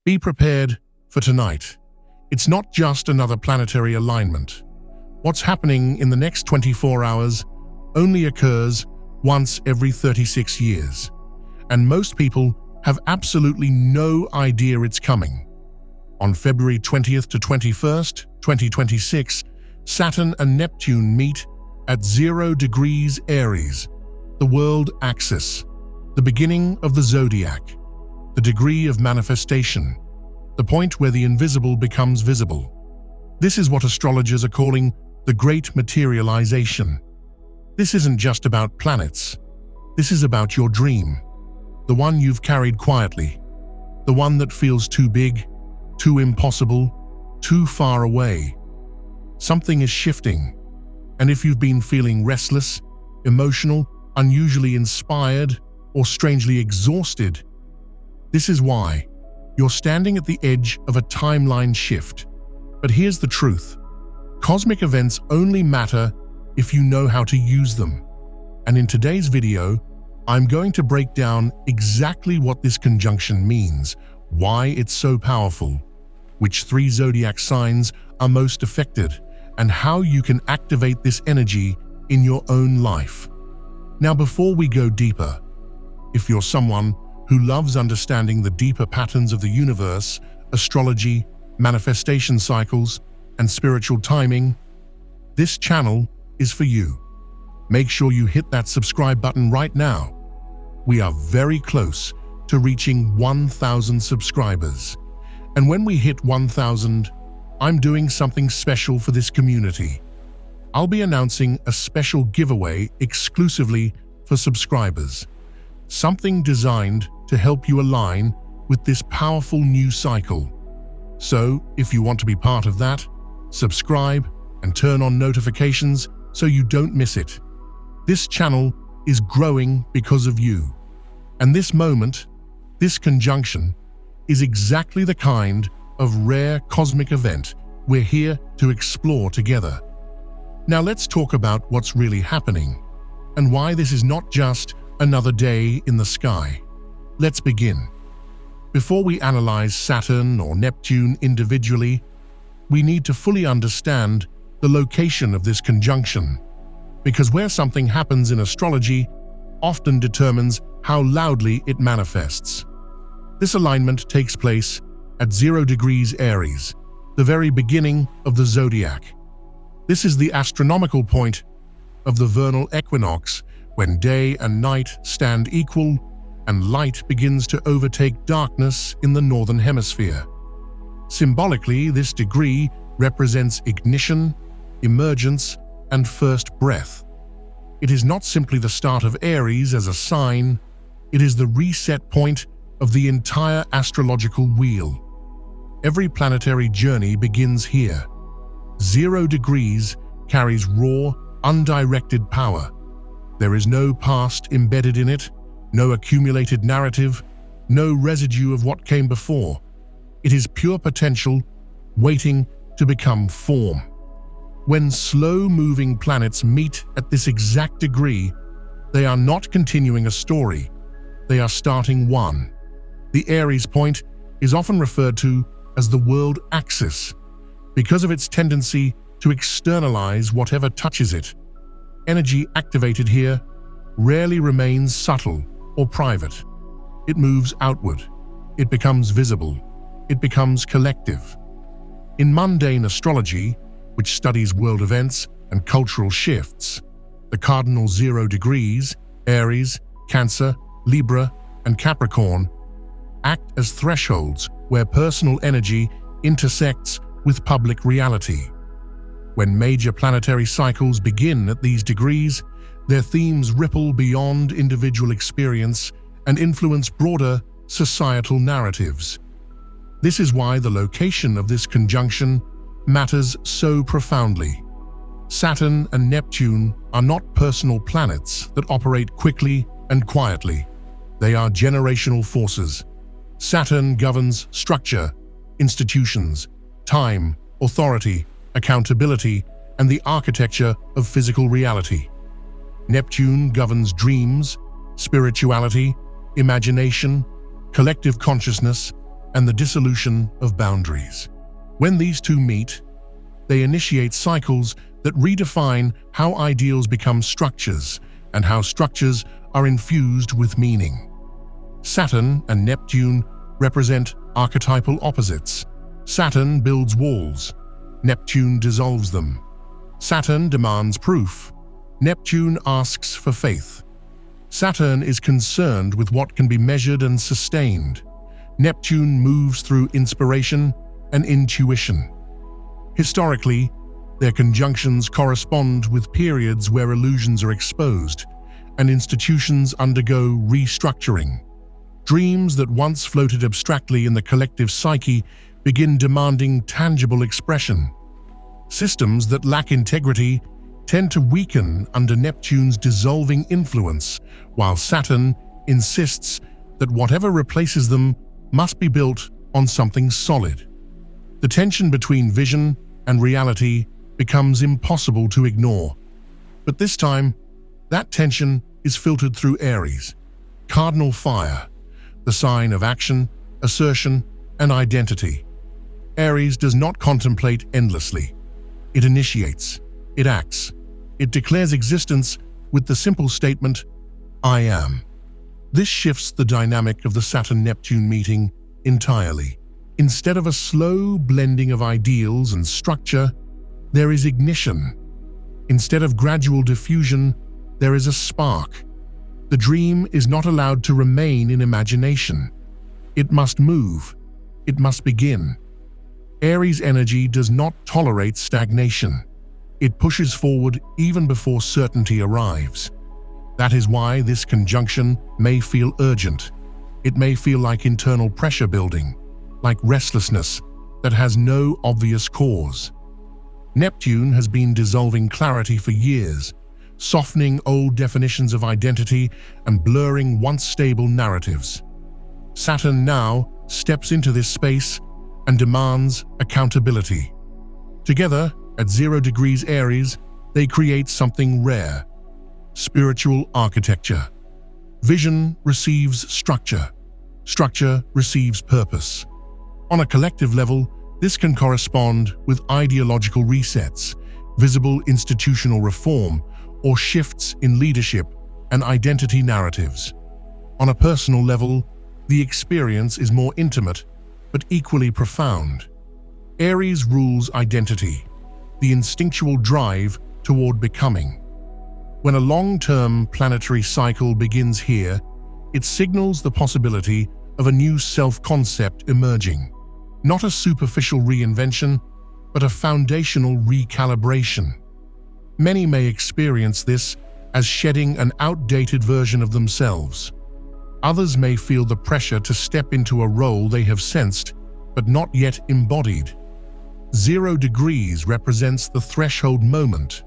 Be prepared for tonight. It's not just another planetary alignment. What's happening in the next 24 hours only occurs once every 36 years, and most people have absolutely no idea it's coming. On February 20th to 21st, 2026, Saturn and Neptune meet at 0 degrees Aries, the world axis, the beginning of the zodiac, the degree of manifestation, the point where the invisible becomes visible. This is what astrologers are calling the Great Materialization. This isn't just about planets. This is about your dream, the one you've carried quietly, the one that feels too big, too impossible, too far away. Something is shifting, and if you've been feeling restless, emotional, unusually inspired, or strangely exhausted, this is why. You're standing at the edge of a timeline shift. But here's the truth. Cosmic events only matter if you know how to use them. And in today's video, I'm going to break down exactly what this conjunction means, why it's so powerful, which 3 zodiac signs are most affected, and how you can activate this energy in your own life. Now, before we go deeper, if you're someone who loves understanding the deeper patterns of the universe, astrology, manifestation cycles, and spiritual timing, this channel is for you. Make sure you hit that subscribe button right now. We are very close to reaching 1,000 subscribers. And when we hit 1,000, I'm doing something special for this community. I'll be announcing a special giveaway exclusively for subscribers. Something designed to help you align with this powerful new cycle. So, if you want to be part of that, subscribe and turn on notifications so you don't miss it. This channel is growing because of you. And this moment, this conjunction, is exactly the kind of rare cosmic event we're here to explore together. Now let's talk about what's really happening and why this is not just another day in the sky. Let's begin. Before we analyze Saturn or Neptune individually, we need to fully understand the location of this conjunction, because where something happens in astrology often determines how loudly it manifests. This alignment takes place at 0 degrees Aries, the very beginning of the zodiac. This is the astronomical point of the vernal equinox, when day and night stand equal and light begins to overtake darkness in the northern hemisphere. Symbolically, this degree represents ignition, emergence, and first breath. It is not simply the start of Aries as a sign, it is the reset point of the entire astrological wheel. Every planetary journey begins here. 0 degrees carries raw, undirected power. There is no past embedded in it, no accumulated narrative, no residue of what came before. It is pure potential, waiting to become form. When slow-moving planets meet at this exact degree, they are not continuing a story, they are starting one. The Aries point is often referred to as the world axis because of its tendency to externalize whatever touches it. Energy activated here rarely remains subtle or private. It moves outward. It becomes visible. It becomes collective. In mundane astrology, which studies world events and cultural shifts, the cardinal 0 degrees, Aries, Cancer, Libra, and Capricorn, act as thresholds where personal energy intersects with public reality. When major planetary cycles begin at these degrees, their themes ripple beyond individual experience and influence broader societal narratives. This is why the location of this conjunction matters so profoundly. Saturn and Neptune are not personal planets that operate quickly and quietly. They are generational forces. Saturn governs structure, institutions, time, authority, accountability, and the architecture of physical reality. Neptune governs dreams, spirituality, imagination, collective consciousness, and the dissolution of boundaries. When these two meet, they initiate cycles that redefine how ideals become structures and how structures are infused with meaning. Saturn and Neptune represent archetypal opposites. Saturn builds walls, Neptune dissolves them. Saturn demands proof, Neptune asks for faith. Saturn is concerned with what can be measured and sustained. Neptune moves through inspiration and intuition. Historically, their conjunctions correspond with periods where illusions are exposed and institutions undergo restructuring. Dreams that once floated abstractly in the collective psyche begin demanding tangible expression. Systems that lack integrity tend to weaken under Neptune's dissolving influence, while Saturn insists that whatever replaces them must be built on something solid. The tension between vision and reality becomes impossible to ignore. But this time, that tension is filtered through Aries, cardinal fire, the sign of action, assertion, and identity. Aries does not contemplate endlessly. It initiates, it acts, it declares existence with the simple statement, "I am." This shifts the dynamic of the Saturn-Neptune meeting entirely. Instead of a slow blending of ideals and structure, there is ignition. Instead of gradual diffusion, there is a spark. The dream is not allowed to remain in imagination. It must move. It must begin. Aries energy does not tolerate stagnation. It pushes forward even before certainty arrives. That is why this conjunction may feel urgent. It may feel like internal pressure building, like restlessness that has no obvious cause. Neptune has been dissolving clarity for years, softening old definitions of identity and blurring once stable narratives. Saturn now steps into this space and demands accountability. Together, at 0 degrees Aries, they create something rare: spiritual architecture. Vision receives structure. Structure receives purpose. On a collective level, this can correspond with ideological resets, visible institutional reform, or shifts in leadership and identity narratives. On a personal level, the experience is more intimate but equally profound. Aries rules identity, the instinctual drive toward becoming. When a long-term planetary cycle begins here, it signals the possibility of a new self-concept emerging. Not a superficial reinvention, but a foundational recalibration. Many may experience this as shedding an outdated version of themselves. Others may feel the pressure to step into a role they have sensed but not yet embodied. 0 degrees represents the threshold moment,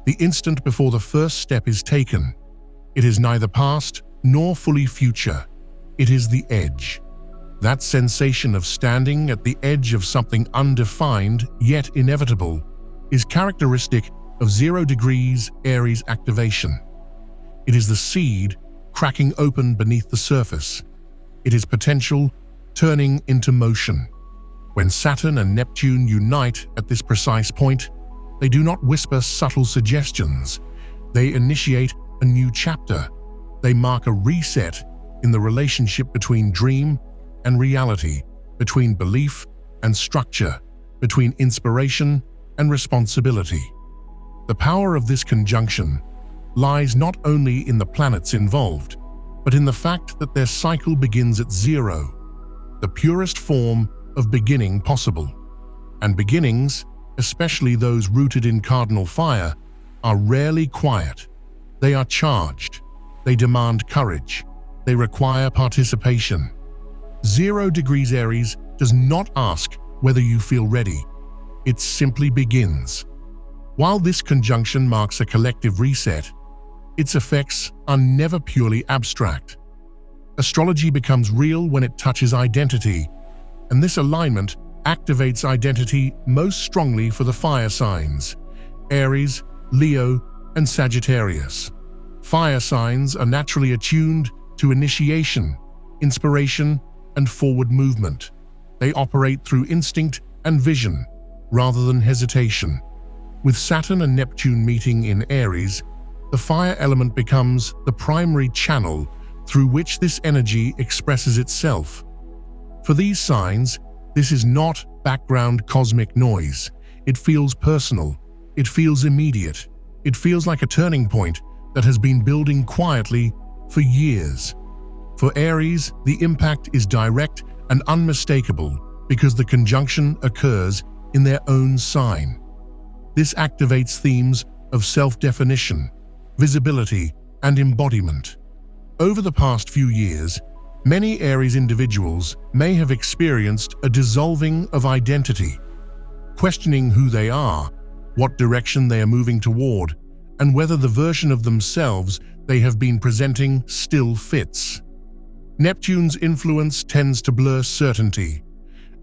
the instant before the first step is taken. It is neither past nor fully future. It is the edge. That sensation of standing at the edge of something undefined yet inevitable is characteristic of 0 degrees Aries activation. It is the seed cracking open beneath the surface. It is potential turning into motion. When Saturn and Neptune unite at this precise point, they do not whisper subtle suggestions. They initiate a new chapter. They mark a reset in the relationship between dream and reality, between belief and structure, between inspiration and responsibility. The power of this conjunction lies not only in the planets involved, but in the fact that their cycle begins at 0, the purest form of beginning possible. And beginnings, especially those rooted in cardinal fire, are rarely quiet. They are charged. They demand courage. They require participation. 0 degrees Aries does not ask whether you feel ready. It simply begins. While this conjunction marks a collective reset, its effects are never purely abstract. Astrology becomes real when it touches identity, and this alignment activates identity most strongly for the fire signs: Aries, Leo, and Sagittarius. Fire signs are naturally attuned to initiation, inspiration, and forward movement. They operate through instinct and vision, rather than hesitation. With Saturn and Neptune meeting in Aries, the fire element becomes the primary channel through which this energy expresses itself. For these signs, this is not background cosmic noise. It feels personal. It feels immediate. It feels like a turning point that has been building quietly for years. For Aries, the impact is direct and unmistakable because the conjunction occurs in their own sign. This activates themes of self-definition, visibility, and embodiment. Over the past few years, many Aries individuals may have experienced a dissolving of identity, questioning who they are, what direction they are moving toward, and whether the version of themselves they have been presenting still fits. Neptune's influence tends to blur certainty,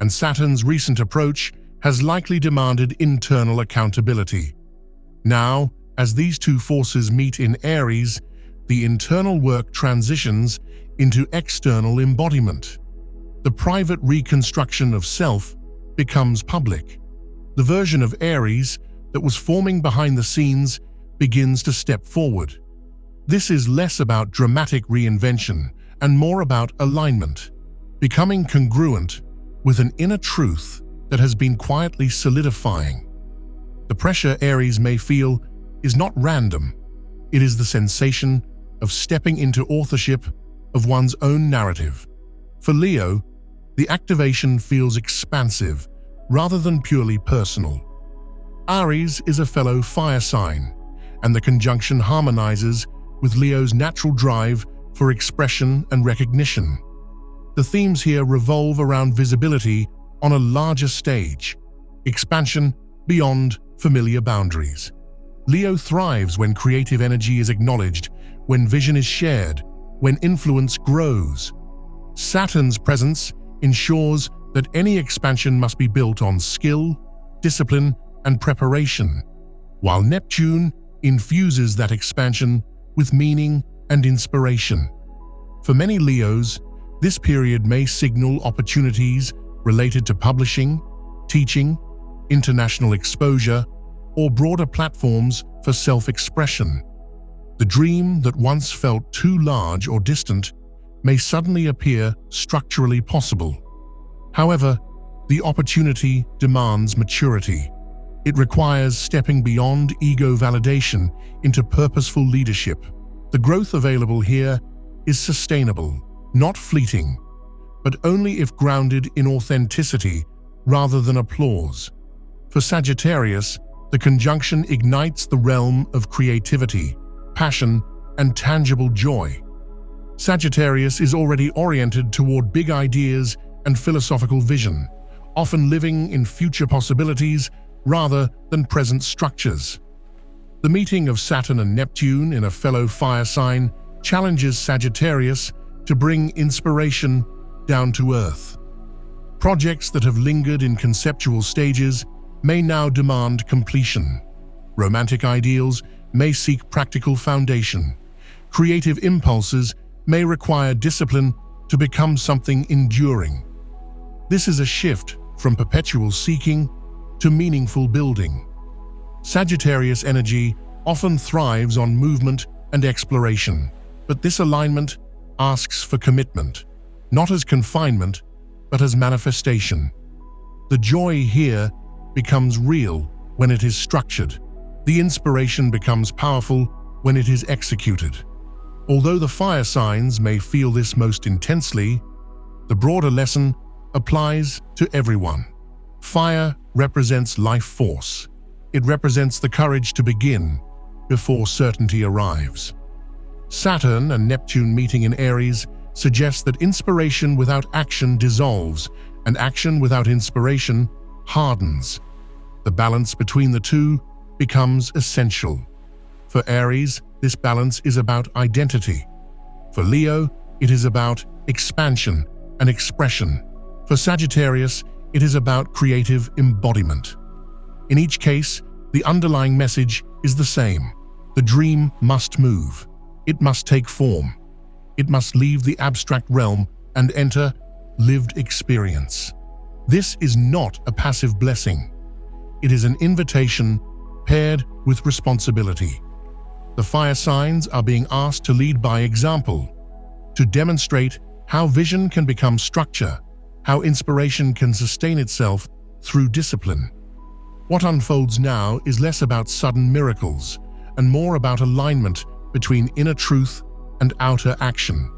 and Saturn's recent approach has likely demanded internal accountability. Now, as these two forces meet in Aries, the internal work transitions into external embodiment. The private reconstruction of self becomes public. The version of Aries that was forming behind the scenes begins to step forward. This is less about dramatic reinvention and more about alignment, becoming congruent with an inner truth that has been quietly solidifying. The pressure Aries may feel is not random. It is the sensation of stepping into authorship of one's own narrative. For Leo, the activation feels expansive rather than purely personal. Aries is a fellow fire sign, and the conjunction harmonizes with Leo's natural drive for expression and recognition. The themes here revolve around visibility on a larger stage, expansion beyond familiar boundaries. Leo thrives when creative energy is acknowledged, when vision is shared, when influence grows. Saturn's presence ensures that any expansion must be built on skill, discipline, and preparation, while Neptune infuses that expansion with meaning and inspiration. For many Leos, this period may signal opportunities related to publishing, teaching, international exposure, or broader platforms for self-expression. The dream that once felt too large or distant may suddenly appear structurally possible. However, the opportunity demands maturity. It requires stepping beyond ego validation into purposeful leadership. The growth available here is sustainable, not fleeting, but only if grounded in authenticity rather than applause. For Sagittarius, the conjunction ignites the realm of creativity, passion, and tangible joy. Sagittarius is already oriented toward big ideas and philosophical vision, often living in future possibilities rather than present structures. The meeting of Saturn and Neptune in a fellow fire sign challenges Sagittarius to bring inspiration down to earth. Projects that have lingered in conceptual stages may now demand completion. Romantic ideals may seek practical foundation. Creative impulses may require discipline to become something enduring. This is a shift from perpetual seeking to meaningful building. Sagittarius energy often thrives on movement and exploration, but this alignment asks for commitment, not as confinement, but as manifestation. The joy here becomes real when it is structured. The inspiration becomes powerful when it is executed. Although the fire signs may feel this most intensely, the broader lesson applies to everyone. Fire represents life force. It represents the courage to begin before certainty arrives. Saturn and Neptune meeting in Aries suggests that inspiration without action dissolves, and action without inspiration hardens. The balance between the two becomes essential. For Aries, this balance is about identity. For Leo, it is about expansion and expression. For Sagittarius, it is about creative embodiment. In each case, the underlying message is the same. The dream must move. It must take form. It must leave the abstract realm and enter lived experience. This is not a passive blessing. It is an invitation paired with responsibility. The fire signs are being asked to lead by example, to demonstrate how vision can become structure, how inspiration can sustain itself through discipline. What unfolds now is less about sudden miracles and more about alignment between inner truth and outer action.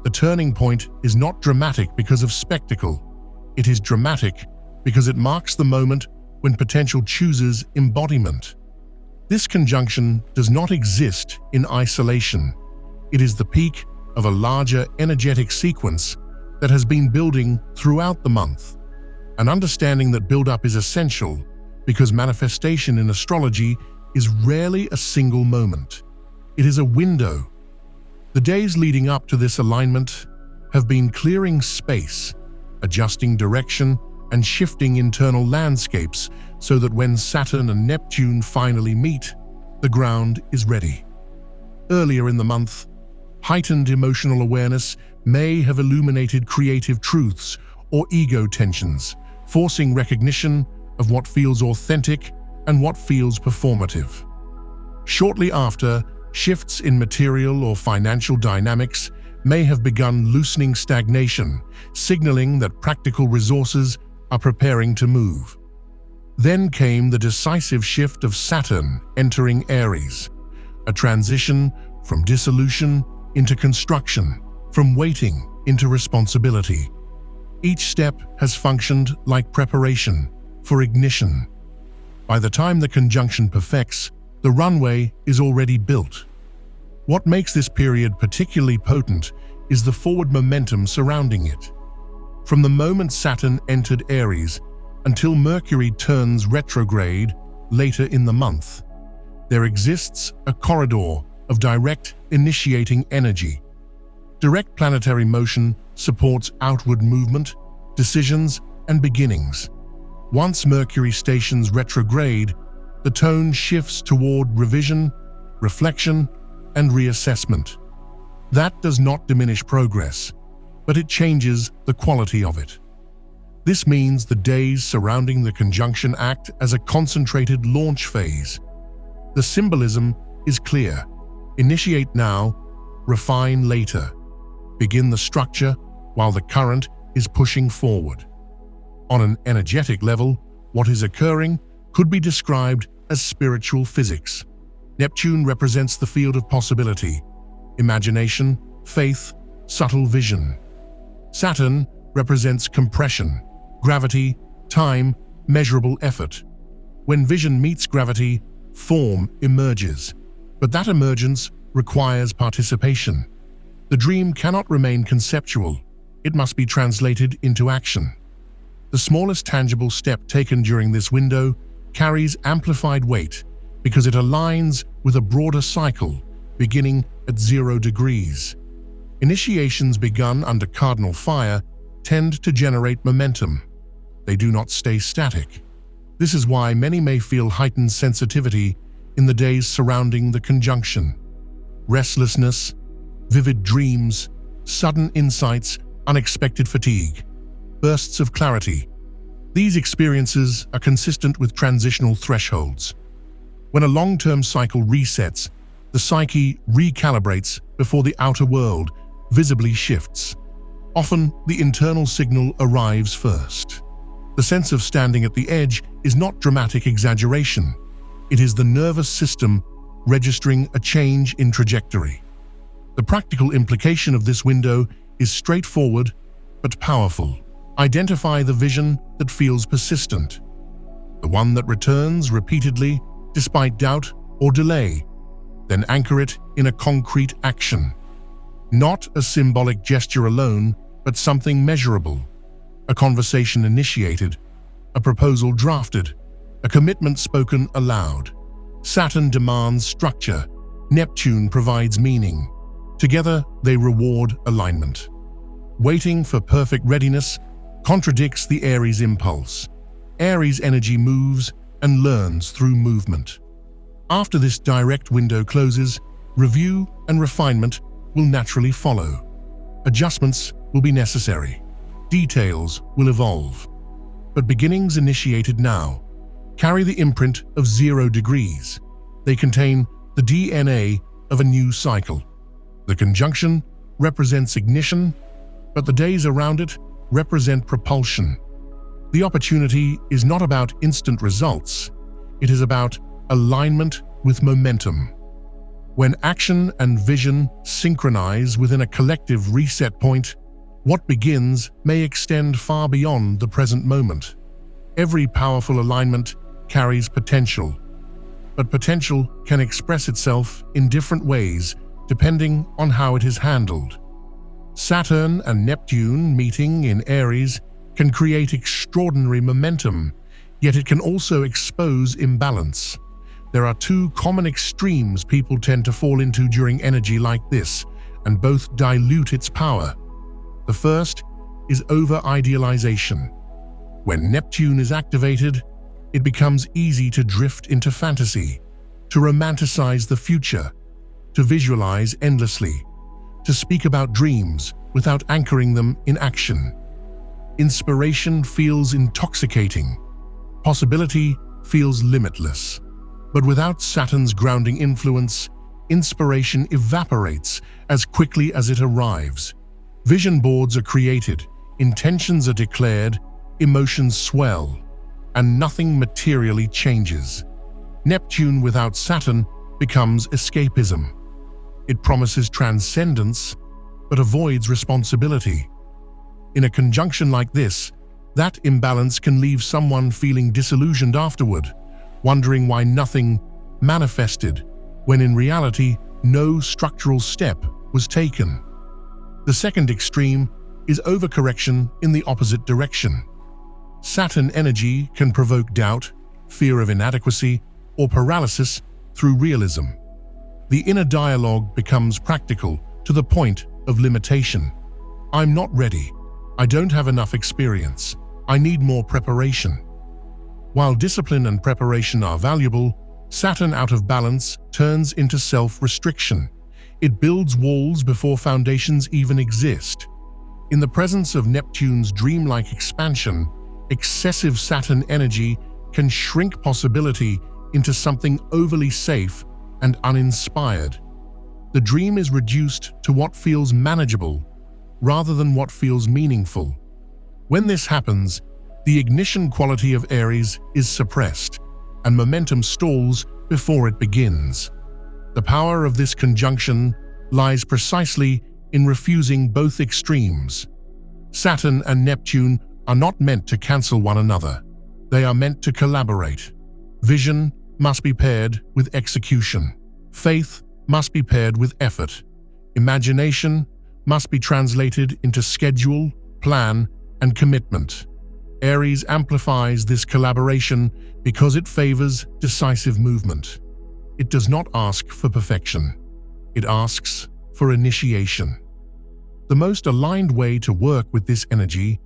The turning point is not dramatic because of spectacle. It is dramatic because it marks the moment when potential chooses embodiment. This conjunction does not exist in isolation. It is the peak of a larger energetic sequence that has been building throughout the month. An understanding that build-up is essential because manifestation in astrology is rarely a single moment. It is a window. The days leading up to this alignment have been clearing space, adjusting direction, and shifting internal landscapes so that when Saturn and Neptune finally meet, the ground is ready. Earlier in the month, heightened emotional awareness may have illuminated creative truths or ego tensions, forcing recognition of what feels authentic and what feels performative. Shortly after, shifts in material or financial dynamics may have begun loosening stagnation, signaling that practical resources are preparing to move. Then came the decisive shift of Saturn entering Aries, a transition from dissolution into construction, from waiting into responsibility. Each step has functioned like preparation for ignition. By the time the conjunction perfects, the runway is already built. What makes this period particularly potent is the forward momentum surrounding it. From the moment Saturn entered Aries until Mercury turns retrograde later in the month, there exists a corridor of direct initiating energy. Direct planetary motion supports outward movement, decisions, and beginnings. Once Mercury stations retrograde, the tone shifts toward revision, reflection, and reassessment. That does not diminish progress, but it changes the quality of it. This means the days surrounding the conjunction act as a concentrated launch phase. The symbolism is clear. Initiate now, refine later. Begin the structure while the current is pushing forward. On an energetic level, what is occurring could be described as spiritual physics. Neptune represents the field of possibility, imagination, faith, subtle vision. Saturn represents compression, gravity, time, measurable effort. When vision meets gravity, form emerges. But that emergence requires participation. The dream cannot remain conceptual. It must be translated into action. The smallest tangible step taken during this window carries amplified weight because it aligns with a broader cycle beginning at 0 degrees. Initiations begun under cardinal fire tend to generate momentum. They do not stay static. This is why many may feel heightened sensitivity in the days surrounding the conjunction. Restlessness, vivid dreams, sudden insights, unexpected fatigue, bursts of clarity. These experiences are consistent with transitional thresholds. When a long-term cycle resets, the psyche recalibrates before the outer world visibly shifts. Often, the internal signal arrives first. The sense of standing at the edge is not dramatic exaggeration. It is the nervous system registering a change in trajectory. The practical implication of this window is straightforward but powerful. Identify the vision that feels persistent, the one that returns repeatedly despite doubt or delay, then anchor it in a concrete action. Not a symbolic gesture alone, but something measurable. A conversation initiated, a proposal drafted, a commitment spoken aloud. Saturn demands structure, Neptune provides meaning. Together, they reward alignment. Waiting for perfect readiness contradicts the Aries impulse. Aries energy moves and learns through movement. After this direct window closes, review and refinement will naturally follow. Adjustments will be necessary. Details will evolve. but beginnings initiated now carry the imprint of 0 degrees. They contain the DNA of a new cycle. The conjunction represents ignition, but the days around it represent propulsion. The opportunity is not about instant results. It is about alignment with momentum. When action and vision synchronize within a collective reset point, what begins may extend far beyond the present moment. Every powerful alignment carries potential, but potential can express itself in different ways depending on how it is handled. Saturn and Neptune meeting in Aries can create extraordinary momentum, yet it can also expose imbalance. There are two common extremes people tend to fall into during energy like this, and both dilute its power. The first is over-idealization. When Neptune is activated, it becomes easy to drift into fantasy, to romanticize the future, to visualize endlessly, to speak about dreams without anchoring them in action. Inspiration feels intoxicating. Possibility feels limitless. But without Saturn's grounding influence, inspiration evaporates as quickly as it arrives. Vision boards are created, intentions are declared, emotions swell, and nothing materially changes. Neptune without Saturn becomes escapism. It promises transcendence, but avoids responsibility. In a conjunction like this, that imbalance can leave someone feeling disillusioned afterward, wondering why nothing manifested, when in reality, no structural step was taken. The second extreme is overcorrection in the opposite direction. Saturn energy can provoke doubt, fear of inadequacy, or paralysis through realism. The inner dialogue becomes practical to the point of limitation. I'm not ready. I don't have enough experience. I need more preparation. While discipline and preparation are valuable, Saturn out of balance turns into self-restriction. It builds walls before foundations even exist. In the presence of Neptune's dreamlike expansion, excessive Saturn energy can shrink possibility into something overly safe and uninspired. The dream is reduced to what feels manageable rather than what feels meaningful. When this happens, the ignition quality of Aries is suppressed, and momentum stalls before it begins. The power of this conjunction lies precisely in refusing both extremes. Saturn and Neptune are not meant to cancel one another. They are meant to collaborate. Vision must be paired with execution. Faith must be paired with effort. Imagination must be translated into schedule, plan, and commitment. Aries amplifies this collaboration because it favors decisive movement. It does not ask for perfection. It asks for initiation. The most aligned way to work with this energy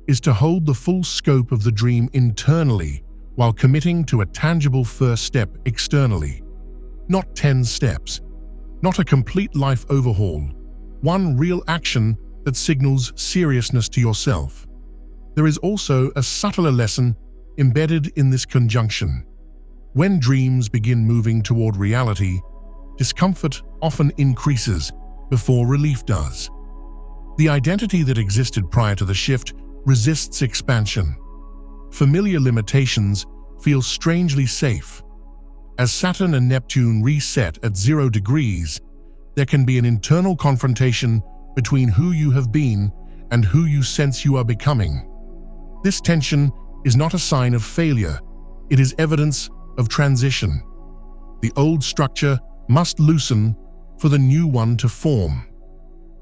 is to hold the full scope of the dream internally while committing to a tangible first step externally. Not 10 steps, not a complete life overhaul, one real action that signals seriousness to yourself. There is also a subtler lesson embedded in this conjunction. When dreams begin moving toward reality, discomfort often increases before relief does. The identity that existed prior to the shift resists expansion. Familiar limitations feel strangely safe. As Saturn and Neptune reset at 0 degrees, there can be an internal confrontation between who you have been and who you sense you are becoming. This tension is not a sign of failure, it is evidence of transition. The old structure must loosen for the new one to form.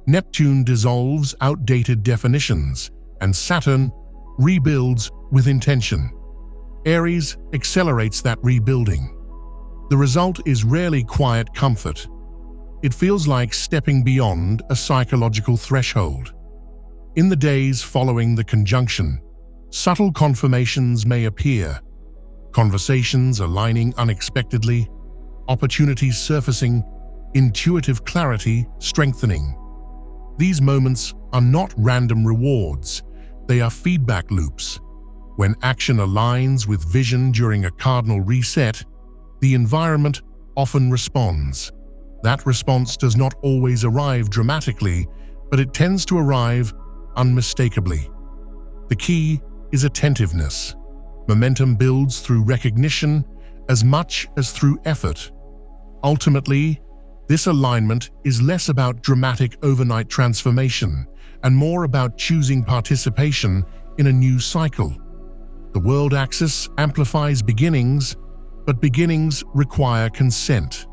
Neptune dissolves outdated definitions, and Saturn rebuilds with intention. Aries accelerates that rebuilding. The result is rarely quiet comfort. It feels like stepping beyond a psychological threshold. In the days following the conjunction, subtle confirmations may appear. Conversations aligning unexpectedly, opportunities surfacing, intuitive clarity strengthening. These moments are not random rewards, they are feedback loops. When action aligns with vision during a cardinal reset, the environment often responds. That response does not always arrive dramatically, but it tends to arrive unmistakably. The key is attentiveness. Momentum builds through recognition as much as through effort. Ultimately, this alignment is less about dramatic overnight transformation and more about choosing participation in a new cycle. The world axis amplifies beginnings, but beginnings require consent.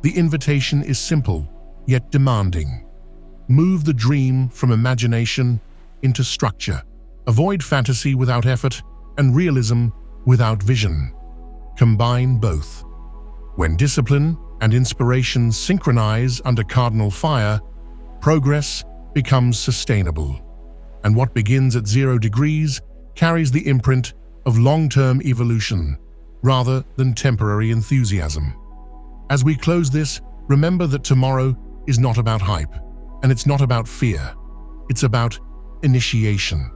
The invitation is simple, yet demanding. Move the dream from imagination into structure. Avoid fantasy without effort and realism without vision. Combine both. When discipline and inspiration synchronize under cardinal fire, progress becomes sustainable. And what begins at 0 degrees carries the imprint of long-term evolution rather than temporary enthusiasm. As we close this, remember that tomorrow is not about hype, and it's not about fear. It's about initiation.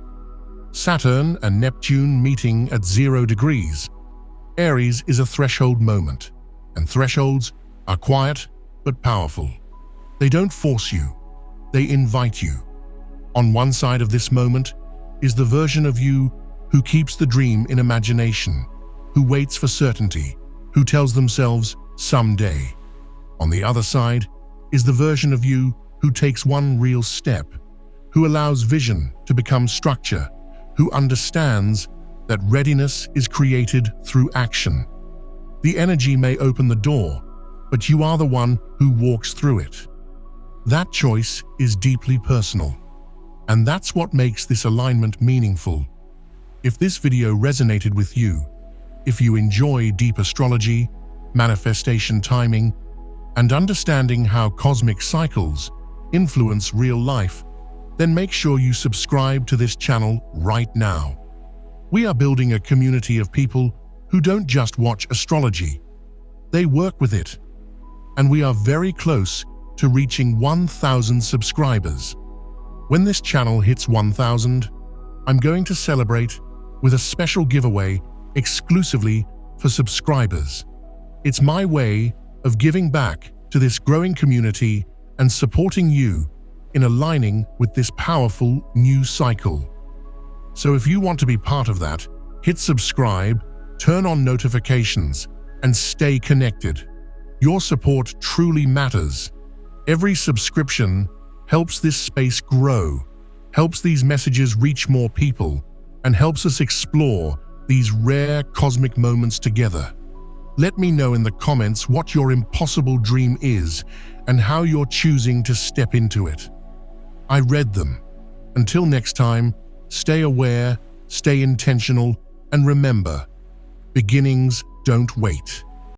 Saturn and Neptune meeting at 0 degrees. Aries is a threshold moment, and thresholds are quiet but powerful. They don't force you, they invite you. On one side of this moment is the version of you who keeps the dream in imagination, who waits for certainty, who tells themselves someday. On the other side is the version of you who takes one real step, who allows vision to become structure, who understands that readiness is created through action. The energy may open the door, but you are the one who walks through it. That choice is deeply personal, and that's what makes this alignment meaningful. If this video resonated with you, if you enjoy deep astrology, manifestation timing, and understanding how cosmic cycles influence real life, then make sure you subscribe to this channel right now. We are building a community of people who don't just watch astrology, they work with it. And we are very close to reaching 1,000 subscribers. When this channel hits 1,000, I'm going to celebrate with a special giveaway exclusively for subscribers. It's my way of giving back to this growing community and supporting you in aligning with this powerful new cycle. So if you want to be part of that, hit subscribe, turn on notifications, and stay connected. Your support truly matters. Every subscription helps this space grow, helps these messages reach more people, and helps us explore these rare cosmic moments together. Let me know in the comments what your impossible dream is and how you're choosing to step into it. I read them. Until next time, stay aware, stay intentional, and remember, beginnings don't wait.